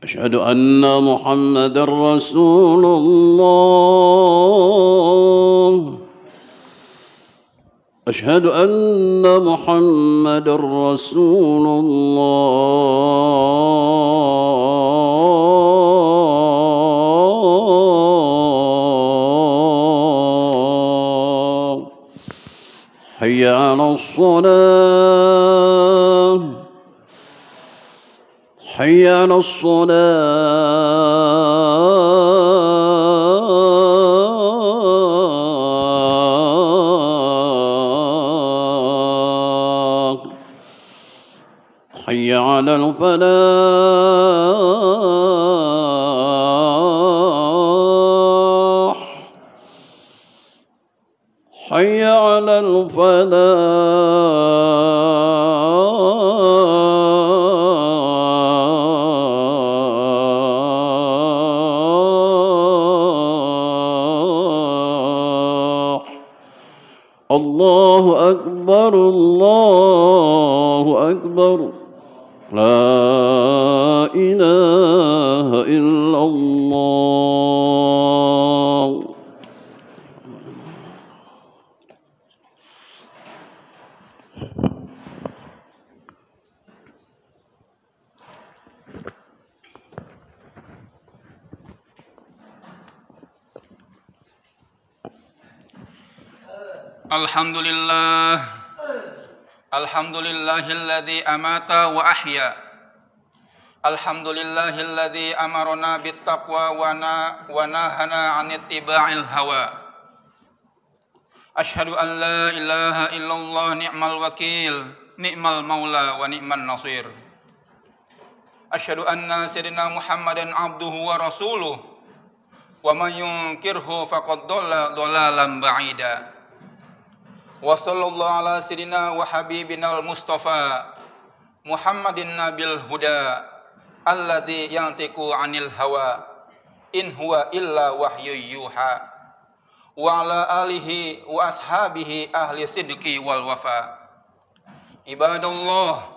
أشهد أن محمدا رسول الله أشهد أن محمدا رسول الله حي على الصلاة حي على الصلاة حي على الفلاح حي على الفلاح الله أكبر الله أكبر لا إله إلا الله. Alhamdulillahilladzi amata wa ahya. Alhamdulillahilladzi amarna bittaqwa wa nahana 'anit tiba'il hawa. Asyhadu an la ilaha illallah ni'mal wakil, ni'mal maula wa ni'man nasir. Asyhadu anna sayyidina Muhammadan abduhu wa rasuluh wa man yunkirhu faqad dhalla dhalalan ba'ida. Wa sallallahu ala sayyidina wa habibina al-mustafa Muhammadin nabil huda alladzi yantiqu 'anil hawa in huwa illa wahyu yuha wa ala alihi wa ashabihi ahli sidqi wal wafa. Ibadallah,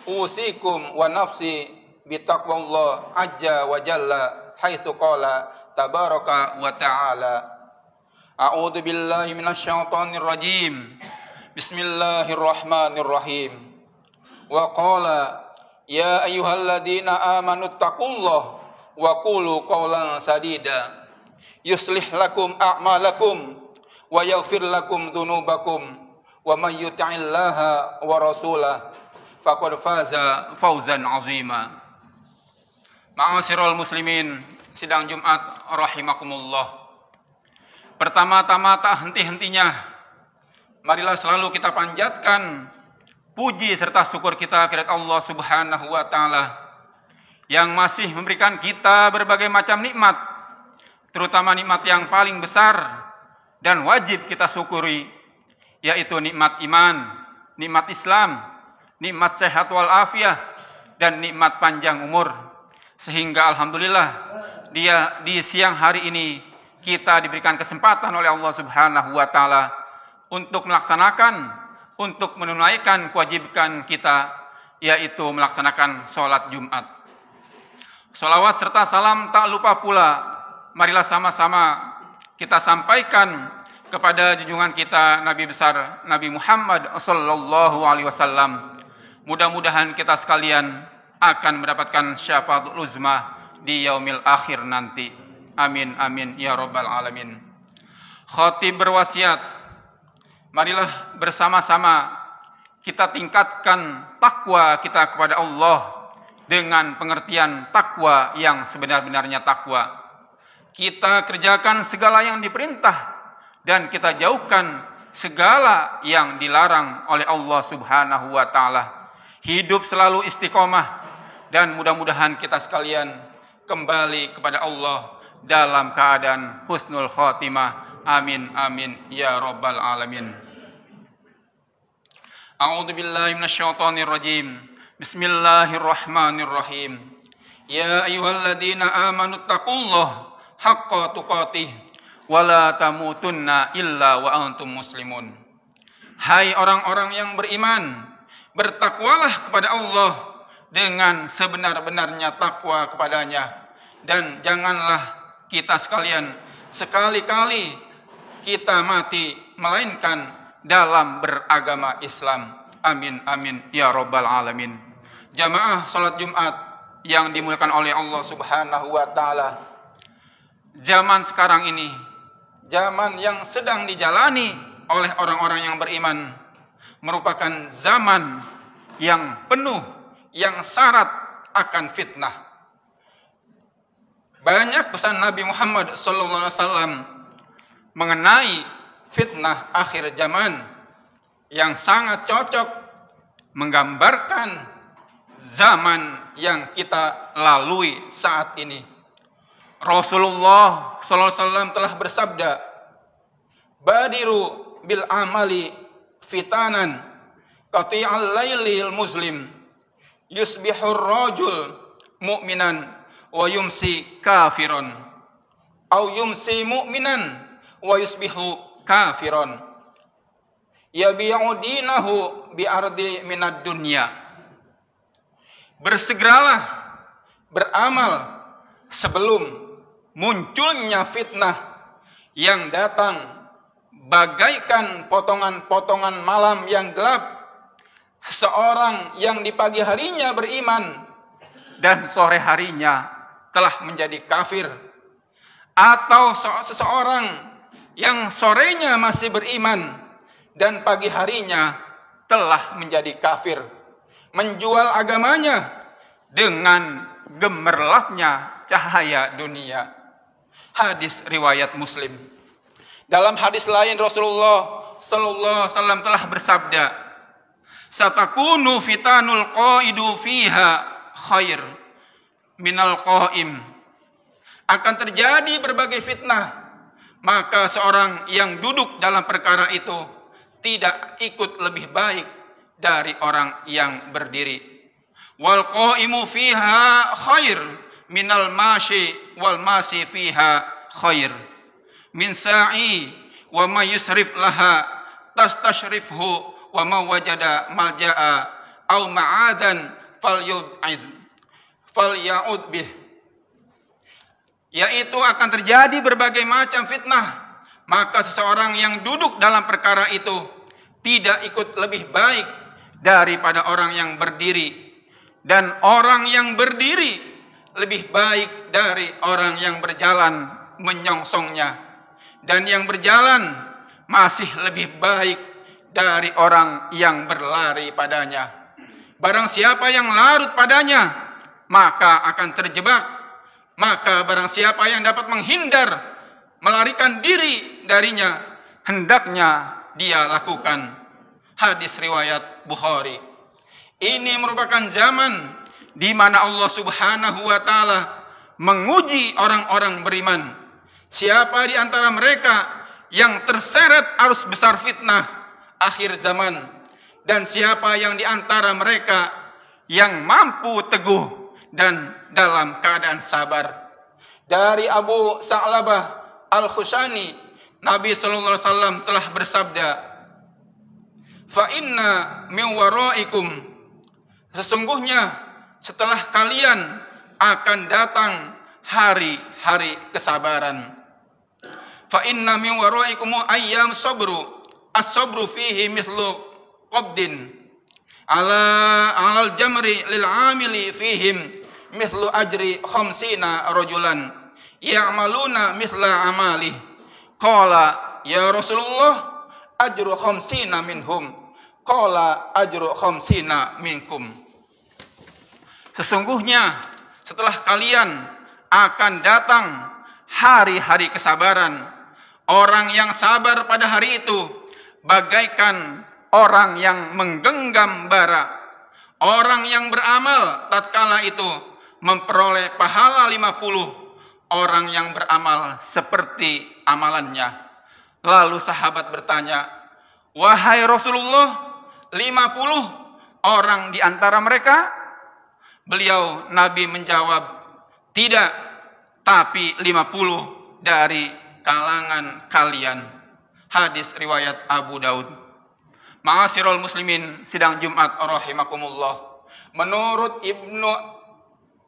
usikum wa nafsi bitaqwallah azza wa jalla haitsu qala tabaraka wa ta'ala. A'udzu billahi minasyaitonir rajim. Bismillahirrahmanirrahim. Wa qala ya ayyuhalladzina amanu taqullaha wa qulu qawlan sadida yuslih lakum a'malakum wa yaghfir lakum dzunubakum wa may yuti'illaha wa rasulahu faqad faza fawzan 'azima. Ma'asyiral muslimin, sidang Jumat rahimakumullah. Pertama-tama tak henti-hentinya, marilah selalu kita panjatkan puji serta syukur kita kepada Allah Subhanahu wa Ta'ala yang masih memberikan kita berbagai macam nikmat, terutama nikmat yang paling besar dan wajib kita syukuri, yaitu nikmat iman, nikmat Islam, nikmat sehat wal afiah, dan nikmat panjang umur. Sehingga alhamdulillah di siang hari ini kita diberikan kesempatan oleh Allah Subhanahu wa Ta'ala untuk menunaikan kewajiban kita, yaitu melaksanakan sholat Jumat. Sholawat serta salam tak lupa pula, marilah sama-sama kita sampaikan kepada junjungan kita Nabi besar Nabi Muhammad sallallahu alaihi wasallam. Mudah-mudahan kita sekalian akan mendapatkan syafaatul uzma di yaumil akhir nanti. Amin amin ya rabbal alamin. Khatib berwasiat, marilah bersama-sama kita tingkatkan takwa kita kepada Allah dengan pengertian takwa yang sebenar-benarnya takwa. Kita kerjakan segala yang diperintah dan kita jauhkan segala yang dilarang oleh Allah Subhanahu wa Ta'ala. Hidup selalu istiqomah dan mudah-mudahan kita sekalian kembali kepada Allah dalam keadaan husnul khotimah. Amin amin ya rabbal alamin. A'udzu billahi minasyaitonir rajim. Bismillahirrahmanirrahim. Ya ayyuhalladzina amanu taqullaha haqqa tuqatih wa la tamutunna illa wa antum muslimun. Hai orang-orang yang beriman, Bertakwalah kepada Allah dengan sebenar-benarnya takwa kepadanya. Dan janganlah kita sekalian sekali-kali kita mati melainkan dalam beragama Islam. Amin amin ya rabbal alamin. Jamaah salat Jumat yang dimuliakan oleh Allah Subhanahu wa taala. Zaman sekarang ini, zaman yang sedang dijalani oleh orang-orang yang beriman, merupakan zaman yang penuh, yang syarat akan fitnah. Banyak pesan Nabi Muhammad SAW mengenai fitnah akhir zaman yang sangat cocok menggambarkan zaman yang kita lalui saat ini. Rasulullah SAW telah bersabda, "Badiru bil amali fitanan qati'al lailil muslim yusbihur rajul mu'minan wa yumsi kafiron au yumsi mu'minan wa yusbihu kafiron yabi'u dinahu bi ardi minad dunya." Bersegeralah beramal sebelum munculnya fitnah yang datang bagaikan potongan-potongan malam yang gelap. Seseorang yang di pagi harinya beriman dan sore harinya telah menjadi kafir, atau seseorang yang sorenya masih beriman dan pagi harinya telah menjadi kafir, menjual agamanya dengan gemerlapnya cahaya dunia. Hadis riwayat Muslim. Dalam hadis lain Rasulullah sallallahu alaihi wasallam telah bersabda, "Satakunu fitanul qaidu fiha khair minal qaim." Akan terjadi berbagai fitnah, maka seorang yang duduk dalam perkara itu tidak ikut lebih baik dari orang yang berdiri. Wal qaimu fiha khair minal mashi wal mashi fiha khair min sa'i wa ma yusrif laha tastashrifhu wa ma wajada malja'a au ma'adan falya'ud bih. Yaitu akan terjadi berbagai macam fitnah, maka seseorang yang duduk dalam perkara itu tidak ikut lebih baik daripada orang yang berdiri, dan orang yang berdiri lebih baik dari orang yang berjalan menyongsongnya, dan yang berjalan masih lebih baik dari orang yang berlari padanya. Barang siapa yang larut padanya, maka akan terjebak. Maka barang siapa yang dapat menghindar, melarikan diri darinya, hendaknya dia lakukan. Hadis riwayat Bukhari. Ini merupakan zaman di mana Allah Subhanahu wa taala menguji orang-orang beriman. Siapa di antara mereka yang terseret arus besar fitnah akhir zaman, dan siapa yang di antara mereka yang mampu teguh dan dalam keadaan sabar. Dari Abu Sa'labah Al-Khushani, Nabi sallallahu alaihi wasallam telah bersabda, "Fa inna min waraikum," sesungguhnya setelah kalian akan datang hari-hari kesabaran. "Fa inna min waraikum ayyam sabru, as-sabru fihi mithlu qabdin alal jamri lil amili fihim mithlu ajri khamsina rajulan ya'maluna mithla amali." Qala ya Rasulullah, ajru khamsina minhum. Qala ajru khamsina minkum. Sesungguhnya setelah kalian akan datang hari-hari kesabaran. Orang yang sabar pada hari itu bagaikan orang yang menggenggam bara. Orang yang beramal tatkala itu memperoleh pahala 50. Orang yang beramal seperti amalannya. Lalu sahabat bertanya, "Wahai Rasulullah, 50 orang di antara mereka?" Beliau Nabi menjawab, "Tidak, tapi 50 dari kalangan kalian." Hadis riwayat Abu Daud. Ma'asyiral muslimin sidang Jumat rahimakumullah. Menurut Ibnu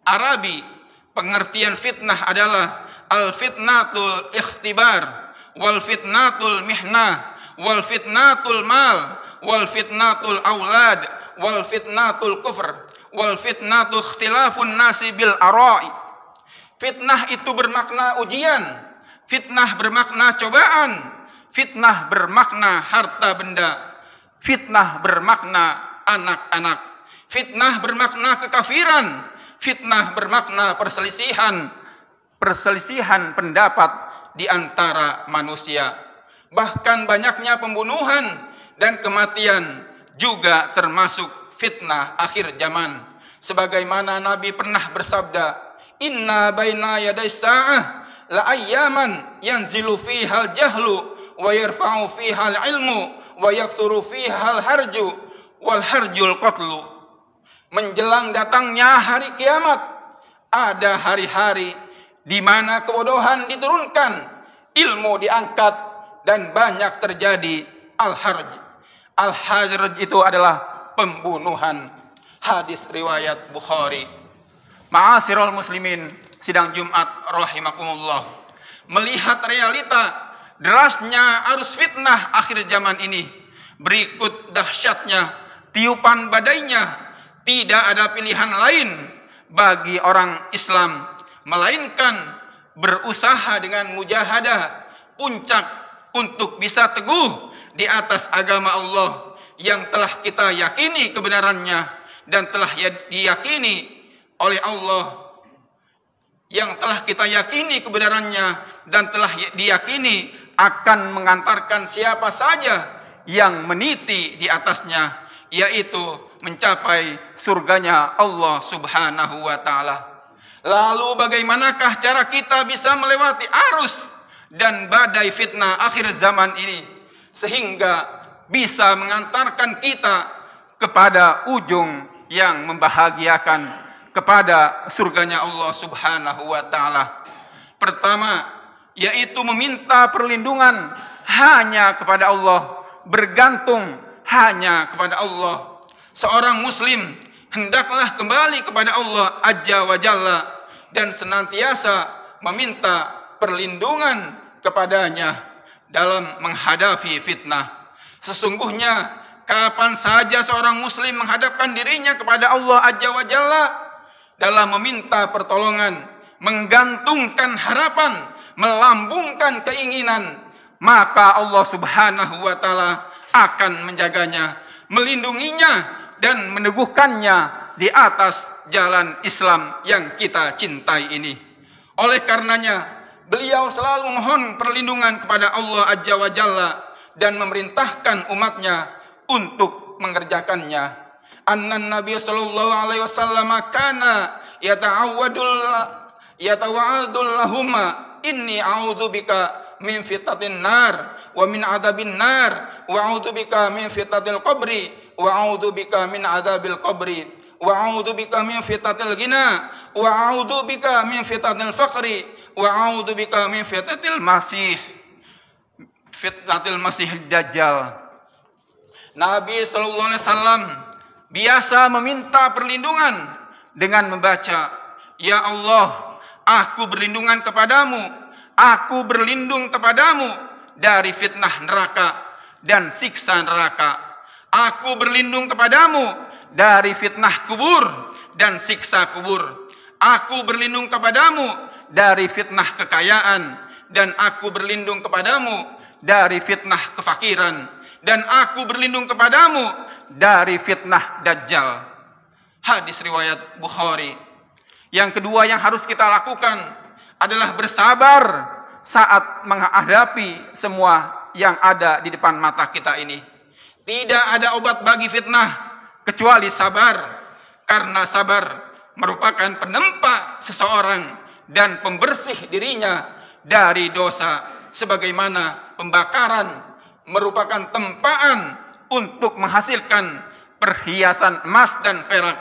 Arabi, pengertian fitnah adalah al-fitnatul ikhtibar, wal fitnatul mihnah, wal fitnatul mal, wal fitnatul aulad, wal fitnatul kufr, wal fitnatu ikhtilafun nasi bil ara'i. Fitnah itu bermakna ujian, fitnah bermakna cobaan, fitnah bermakna harta benda, fitnah bermakna anak-anak, fitnah bermakna kekafiran, fitnah bermakna perselisihan pendapat di antara manusia. Bahkan banyaknya pembunuhan dan kematian juga termasuk fitnah akhir zaman. Sebagaimana Nabi pernah bersabda, "Inna baina yaday sa'ah la ayyaman yanzilu fiha al-jahlu wa yarfa'u fiha al-ilmu wa yakthuru fiha al-harju wal harjul qatlu." Menjelang datangnya hari kiamat, ada hari-hari di mana kebodohan diturunkan, ilmu diangkat, dan banyak terjadi al-harj. Al-harj itu adalah pembunuhan. Hadis riwayat Bukhari. Ma'asyiral muslimin sidang Jumat rahimakumullah. Melihat realita derasnya arus fitnah akhir zaman ini, berikut dahsyatnya tiupan badainya, tidak ada pilihan lain bagi orang Islam melainkan berusaha dengan mujahadah puncak untuk bisa teguh di atas agama Allah yang telah kita yakini kebenarannya dan telah diyakini oleh Allah, yang telah kita yakini kebenarannya dan telah diyakini akan mengantarkan siapa saja yang meniti di atasnya, yaitu mencapai surganya Allah Subhanahu wa ta'ala. Lalu bagaimanakah cara kita bisa melewati arus dan badai fitnah akhir zaman ini sehingga bisa mengantarkan kita kepada ujung yang membahagiakan, kepada surganya Allah Subhanahu wa ta'ala? Pertama, yaitu meminta perlindungan hanya kepada Allah, bergantung hanya kepada Allah. Seorang muslim hendaklah kembali kepada Allah Azza wa Jalla dan senantiasa meminta perlindungan kepadanya dalam menghadapi fitnah. Sesungguhnya kapan saja seorang muslim menghadapkan dirinya kepada Allah Azza wa Jalla dalam meminta pertolongan, menggantungkan harapan, melambungkan keinginan, maka Allah Subhanahu wa ta'ala akan menjaganya, melindunginya, dan meneguhkannya di atas jalan Islam yang kita cintai ini. Oleh karenanya, beliau selalu mohon perlindungan kepada Allah Azza wa Jalla dan memerintahkan umatnya untuk mengerjakannya. Annan Nabi sallallahu alaihi wasallam kana yata'awwadul lahumma inni a'udzubika min fitatin nar wa min adabin nar wa a'udzubika min fitatil qabri wa a'udzubika min adabil qabri wa a'udzubika min fitatil ghina wa a'udzubika min fitatil faqri wa a'udzubika min fitatil masih dajjal. Nabi sallallahu alaihi wasallam biasa meminta perlindungan dengan membaca, "Ya Allah, aku berlindungan kepadamu, aku berlindung kepadamu dari fitnah neraka dan siksa neraka. Aku berlindung kepadamu dari fitnah kubur dan siksa kubur. Aku berlindung kepadamu dari fitnah kekayaan dan aku berlindung kepadamu dari fitnah kefakiran dan aku berlindung kepadamu dari fitnah dajjal." Hadis riwayat Bukhari. Yang kedua yang harus kita lakukan adalah bersabar saat menghadapi semua yang ada di depan mata kita ini. Tidak ada obat bagi fitnah kecuali sabar, karena sabar merupakan penempa seseorang dan pembersih dirinya dari dosa, sebagaimana pembakaran merupakan tempaan untuk menghasilkan perhiasan emas dan perak.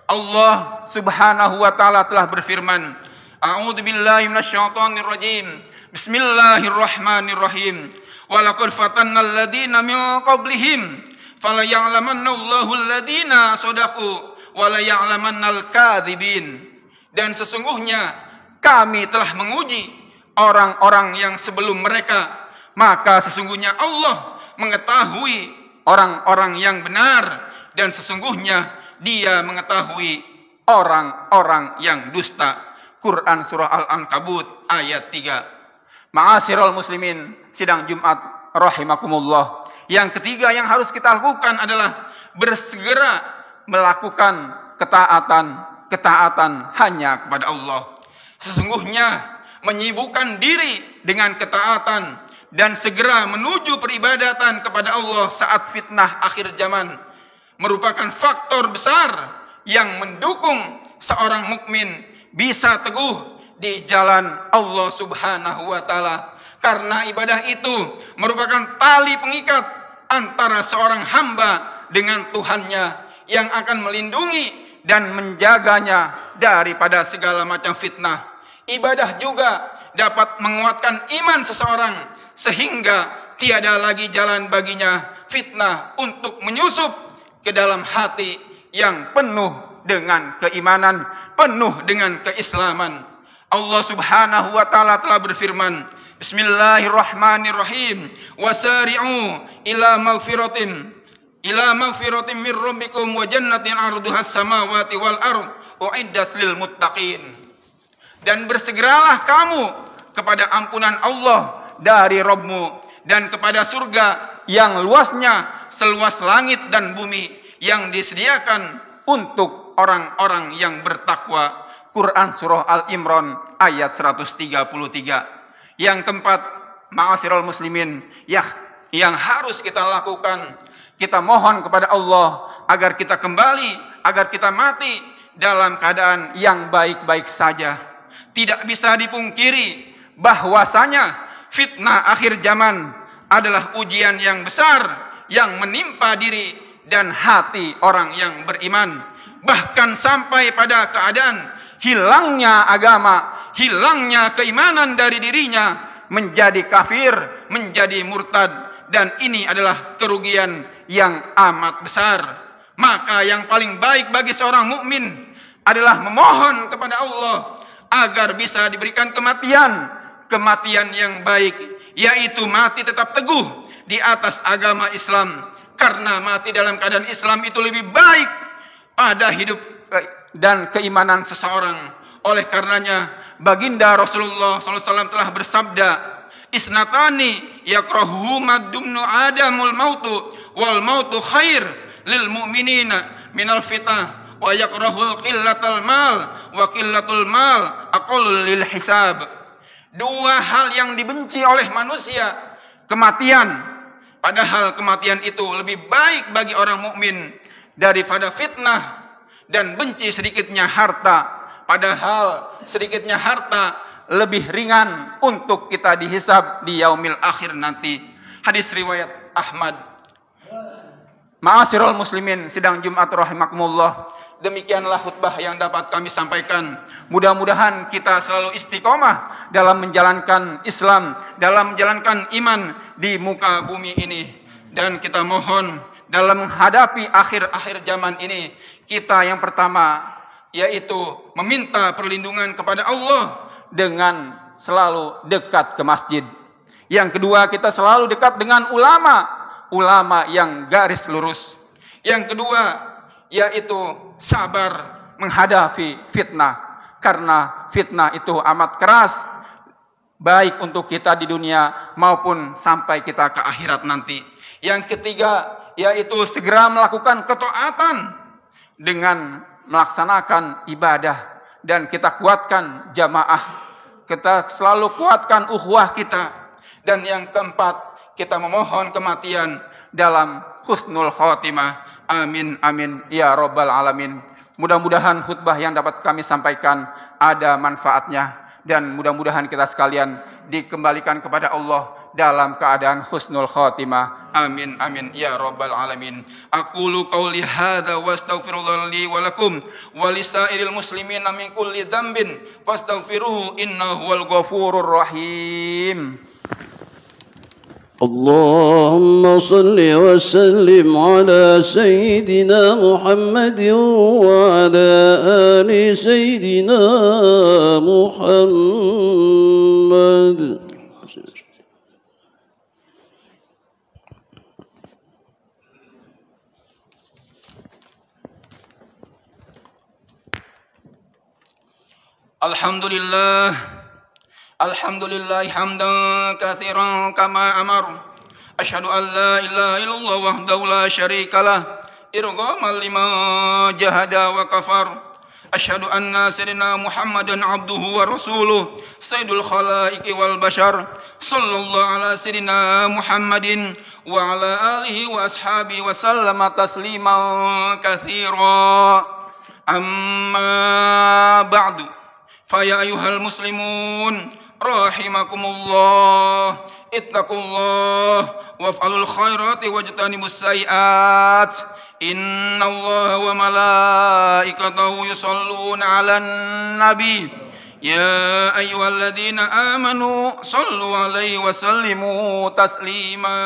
Allah Subhanahu wa ta'ala telah berfirman, A'udzu billahi minasyaitonir rajim. Bismillahirrahmanirrahim. Walaqad fatanna alladziina min qablihim falaya'lamanna Allahu alladziina shadaqu wa la ya'lamannal kadzibin. Dan sesungguhnya kami telah menguji orang-orang yang sebelum mereka, maka sesungguhnya Allah mengetahui orang-orang yang benar, dan sesungguhnya Dia mengetahui orang-orang yang dusta. Quran surah Al-Ankabut ayat 3. Ma'asyiral muslimin, sidang Jumat rahimakumullah. Yang ketiga yang harus kita lakukan adalah bersegera melakukan ketaatan hanya kepada Allah. Sesungguhnya menyibukkan diri dengan ketaatan dan segera menuju peribadatan kepada Allah saat fitnah akhir zaman merupakan faktor besar yang mendukung seorang mukmin bisa teguh di jalan Allah Subhanahu wa taala. Karena ibadah itu merupakan tali pengikat antara seorang hamba dengan Tuhannya yang akan melindungi dan menjaganya daripada segala macam fitnah. Ibadah juga dapat menguatkan iman seseorang sehingga tiada lagi jalan baginya fitnah untuk menyusup ke dalam hati yang penuh dengan keimanan, penuh dengan keislaman. Allah Subhanahu wa taala telah berfirman, Bismillahirrahmanirrahim. Wasari'u ila magfiratin min rabbikum wa jannatin 'arduhas samawati wal ardh u'iddat lil muttaqin. Dan bersegeralah kamu kepada ampunan Allah dari Rabbmu dan kepada surga yang luasnya seluas langit dan bumi yang disediakan untuk orang-orang yang bertakwa. Quran surah Al-Imran ayat 133. Yang keempat, ma'asyiral muslimin, yang harus kita lakukan, kita mohon kepada Allah agar kita kembali, agar kita mati dalam keadaan yang baik-baik saja. Tidak bisa dipungkiri bahwasanya fitnah akhir zaman adalah ujian yang besar yang menimpa diri dan hati orang yang beriman, bahkan sampai pada keadaan hilangnya agama, hilangnya keimanan dari dirinya, menjadi kafir, menjadi murtad, dan ini adalah kerugian yang amat besar. Maka yang paling baik bagi seorang mukmin adalah memohon kepada Allah agar bisa diberikan kematian yang baik, yaitu mati tetap teguh di atas agama Islam. Karena mati dalam keadaan Islam itu lebih baik pada hidup dan keimanan seseorang. Oleh karenanya baginda Rasulullah SAW telah bersabda, Isnatani yakrahuhuma dumnu adamul mautu wal mautu khair lil mu'minina minal fitnah wa yakrahul qillatal mal wa qillatul mal aqallul lil hisab. Dua hal yang dibenci oleh manusia, kematian. Padahal kematian itu lebih baik bagi orang mukmin daripada fitnah, dan benci sedikitnya harta. Padahal sedikitnya harta lebih ringan untuk kita dihisab di yaumil akhir nanti. Hadis riwayat Ahmad. Ma'asyiral muslimin, sidang Jumat rahimakumullah. Demikianlah khutbah yang dapat kami sampaikan. Mudah-mudahan kita selalu istiqomah dalam menjalankan Islam, dalam menjalankan iman di muka bumi ini. Dan kita mohon dalam menghadapi akhir-akhir zaman ini, kita yang pertama yaitu meminta perlindungan kepada Allah dengan selalu dekat ke masjid. Yang kedua, kita selalu dekat dengan ulama yang garis lurus. Yang kedua, yaitu sabar menghadapi fitnah, karena fitnah itu amat keras, baik untuk kita di dunia maupun sampai kita ke akhirat nanti. Yang ketiga, yaitu segera melakukan ketaatan dengan melaksanakan ibadah, dan kita kuatkan jamaah, kita selalu kuatkan ukhuwah kita. Dan yang keempat, kita memohon kematian dalam husnul khotimah. Amin amin ya rabbal alamin. Mudah-mudahan khutbah yang dapat kami sampaikan ada manfaatnya, dan mudah-mudahan kita sekalian dikembalikan kepada Allah dalam keadaan husnul khotimah. Amin amin ya rabbal alamin. Aqulu qauli hadza wa astaghfirullah li wa lakum wa lisairil muslimina min kulli dzambin fastaghfiruhu innahu huwal ghafurur rahim. اللهم صل وسلم على سيدنا محمد وعلى آل سيدنا محمد. Alhamdulillah hamdan katsiran kama amar. Asyhadu an la ilaha illallah wahdahu la syarikalah irghaman liman jahada wa kafar. Asyhadu anna sayyidina Muhammadan abduhu wa rasuluh sayyidul khalaiqi wal bashar. Sallallahu ala sayyidina Muhammadin wa ala alihi wa ashabihi wa sallama tasliman katsira. Amma ba'du. Fa ya ayyuhal muslimun rahimakumullah, ittaqullah waf'alul khairati wajtanibus sayiat. Innallaha wa malaikatahu yusholluna 'alan nabi. Ya ayyuhalladzina amanu shallu 'alaihi wa sallimu taslima.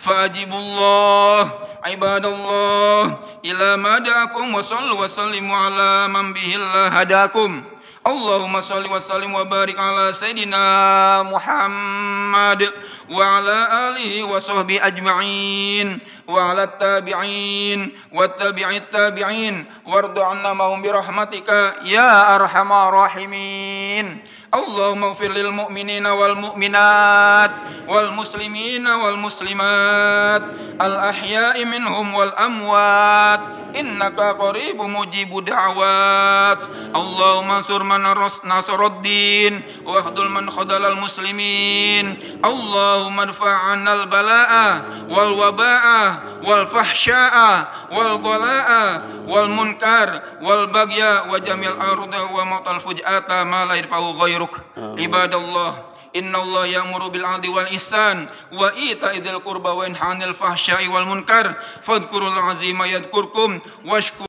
Fajibullah ibadallah ila ma da'akum wa sallu wa sallimu 'ala man bihillah hadakum. Allahumma salli wa sallim wa barik ala Sayyidina Muhammad wa ala alihi wa sahbihi ajma'in wa ala tabi'in wa tabi'it tabi'in wardu anna mahum birahmatika ya arhamar rahimin. Allahumma ighfir lil mu'minina wal mu'minat wal muslimina wal muslimat al ahya'i minhum wal amwat innaka qaribun mujibud da'wat. Allahumma ansur man nasruddin wa akhdhul man khadalal muslimin. Allahumma adfa'anna al bala'a wal waba'a wal fahsya'a wal qala'a wal munkar wal bagya wa jamil arda wa mautal fujata ma la yadfa'u ghairuk. Ibadallah, innallaha ya'muru bil 'adli wal ihsan wa ita'i dzil qurba wa yanha 'anil fahsya'i wal munkar fadhkurul 'azima yadhkurkum washkur